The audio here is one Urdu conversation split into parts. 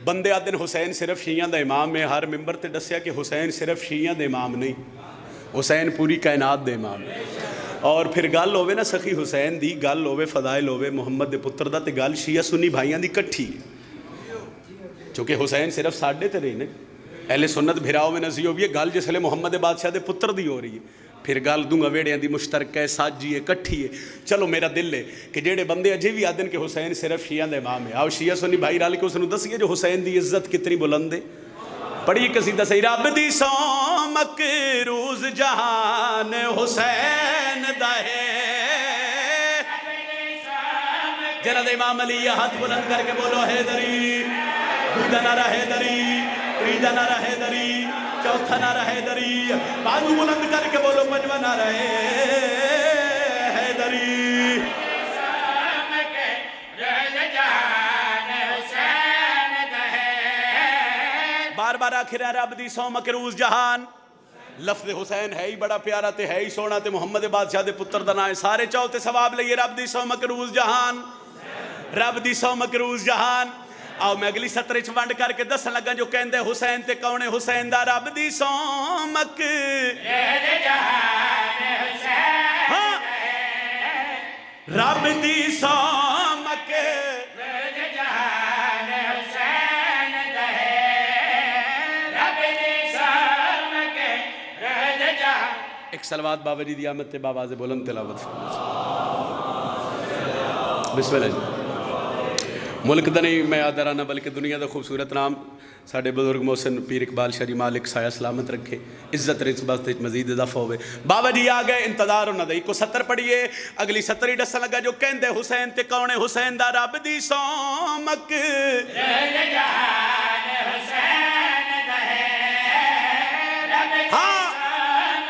بندے آتے ہیں حسین صرف شیعہ دا امام ہے، ہر ممبر تے دسیا کہ حسین صرف شیعہ دے امام نہیں، حسین پوری کائنات دے امام ہے۔ اور پھر گل ہوئے نا سخی حسین دی، گل ہوئے فضائل ہوئے محمد دے پتر دا، تے گل شیعہ سنی بھائیاں دی کٹھی، چونکہ حسین صرف ساڈے تے نہیں نے، اہل سنت بھراؤ میں نزی ہوئی ہے، گل جس لئے محمد بادشاہ دے پتر دی ہو رہی ہے، پھر گل دونگا ویڑیاں دی مشترک ہے، ساجی ہے، کٹھی ہے۔ چلو میرا دل ہے کہ جیڑے بندے اجے بھی آدن کہ حسین صرف شیعہ دے امام ہے، آؤ شیعہ سنی بھائی رال کے اسنو دسیے جو حسین دی عزت کتنی بلند ہے۔ پڑھیے قصیدہ صحیح، رب دی سو مکروز جہان حسین دا ہے، جنہاں امام علی ہاتھ بلند کر کے بولو حیدری، دوجا نعرہ حیدری، تیجا نعرہ حیدری، چوتھا نعرہ حیدری، بازو بلند کر کے بولو پنجواں نعرہ حیدری۔ بار بار آخر ہے رب دی سو مکروز جہان، لفظ حسین ہے ہی بڑا پیارا تے ہے ہی سونا تے محمد بادشاہ دے پتر دا نام ہے، سارے چاہو تے ثواب لئیے رب دی سو مکروز جہان، رب دی سو مکروز جہان۔ آؤ میں اگلی سطر چ ونڈ کر کے دسن لگا جو کہندے حسین تے کون ہے، حسین دا رب دی سو مکروز جہان، رب دی سو مکروز جہان حسین دا ہے، رب دی سو مکروز جہان۔ ایک صلوات بابا جی دی آمد تے بابا سے بلند تلاوت بسم اللہ جی۔ ملک دا نہیں میں آدھرانہ بلکہ دنیا دا خوبصورت نام ساڑھے بزرگ محسن پیر اقبال شری مالک سایہ سلامت رکھے، عزت رچ بس مزید اضافہ ہوئے۔ بابا جی آگئے انتظار نہ دئی کو سطر پڑھیے، اگلی سطر ہی ڈسن لگا جو کہندے حسین تے کون ہے، حسین دا رب دی سو مکروز جہان حسین دا ہے، رب دی سو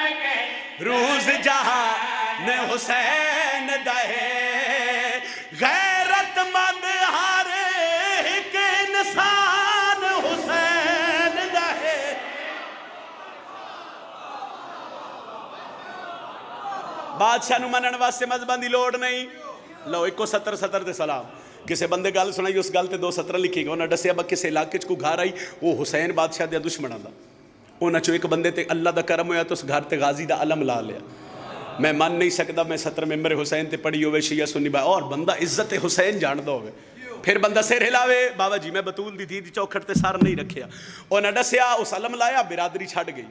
مکروز جہان حسین دا ہے، غیرت مند ہر ایک انسان حسین دا ہے۔ بادشاہ نو منن واسطے مذہباں دی لوڑ نہیں، لو ایک کو سطر تے سلام، کسے بندے گل سنائی اس گل تے دو سطر لکھی گا، انہاں دسیا با کسے علاقے کو گھر آئی وہ حسین بادشاہ دے دشمناں دا، انہاں چو ایک بندے تے اللہ دا کرم ہویا تو اس گھر تے غازی دا علم لا لیا۔ میں مان نہیں سکتا میں سطر ممبر حسین تے پڑھی ہوئے شیعہ سنی بھائی اور بندہ عزت حسین جان دو ہوئے، پھر بندہ سیر ہلاوے بابا جی میں بطول دی تھی چوکھٹ تے سار نہیں رکھیا، انہاں دسیا اس علم لایا، برادری چھڑ گئی،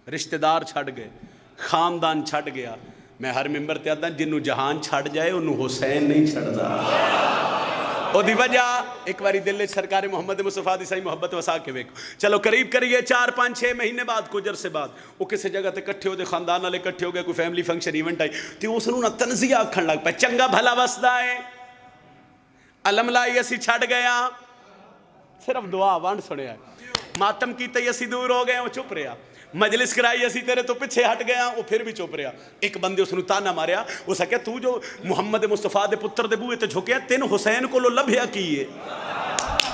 رشتہ دار چھڑ گئے، خاندان چھڑ گیا۔ میں ہر ممبر تے آتا جنہوں جہان چھڑ جائے انہوں حسین نہیں چھڑ دا، او دی وجہ ایک باری دل سرکار محمد مصطفیٰ دی صحیح محبت وسا کے ویکو، چلو قریب کریے 4-5-6 مہینے بعد کچھ عرصے بعد وہ کسی جگہ تے کٹھے ہو دے، خاندان والے کٹھے ہو گئے، کوئی فیملی فنکشن ایونٹ آئی تے اس نوں نہ تنزیہ آکھن لگ پے چنگا بھلا وسدا ہے، علم لائی اسی چھڑ گیا، صرف دعا وانڈ سنیا، ماتم کیتے اسی دور ہو گئے وہ چپ رہا، مجلس کرائی اسی تیرے تو پچھے ہٹ گیا وہ پھر بھی چپ رہا۔ ایک بندے اس نے تانا ماریا، اس نے کہا تو جو محمد مصطفیٰ دے پتر دے بوئے تے جھکیا تین حسین کو لو لبھیا کیے،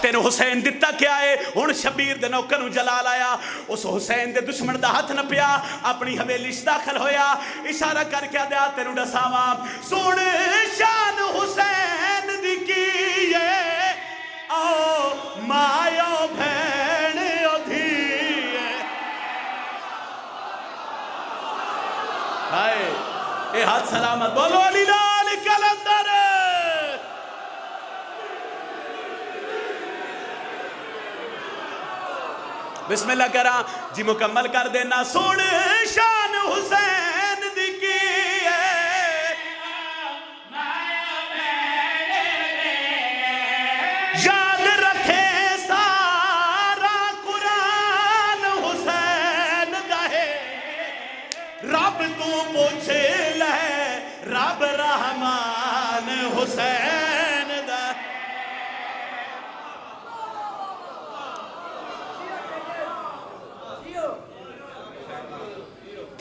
تین حسین دتا کیا ہے، ہن شبیر دے نوکر نو جلال آیا، اس حسین دے دشمن دا ہاتھ نہ پیا، اپنی حویلی چ داخل ہویا، اشارہ کر کے دیا تینوں دساواں سن شان حسین دی کیے، او مایو بھین او دھیے، ہائے اے ہاتھ سلامت بولو علی لال کلندر، بسم اللہ کرا جی مکمل کر دینا، سن شان حسین دی کی ہے، یاد رکھے سارا قرآن حسین دا ہے، رب تو پوچھ لے رب رحمان حسین دا،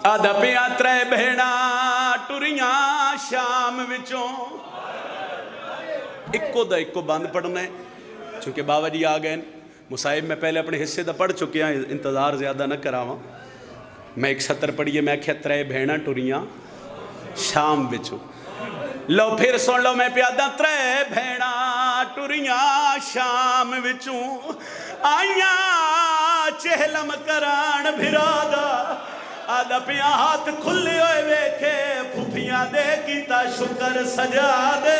آدھا پیا ترے بہنا ٹریاں شام وچوں، ایکو بند پڑھنا ہے چونکہ بابا جی آ گئے، مصائب میں پہلے اپنے حصے دا پڑھ چکے ہیں، انتظار زیادہ نہ کراواں، میں ایک سطر پڑھیے، میں کہا ترے بہنا ٹریاں شام وچوں، لو پھر سن لو میں پیادہ ترے بہنا ਟੁਰੀਆਂ ਸ਼ਾਮ ਵਿੱਚੋਂ ਆਈਆਂ ਚਹਿਲਮ ਕਰਾਣ ਫਿਰਾਦਾ ਆਦਾ ਪਿਆ ਹੱਥ ਖੁੱਲੇ ਹੋਏ ਵੇਖੇ ਫੁੱਫੀਆਂ ਦੇ ਕੀਤਾ ਸ਼ੁਕਰ ਸਜਾ ਦੇ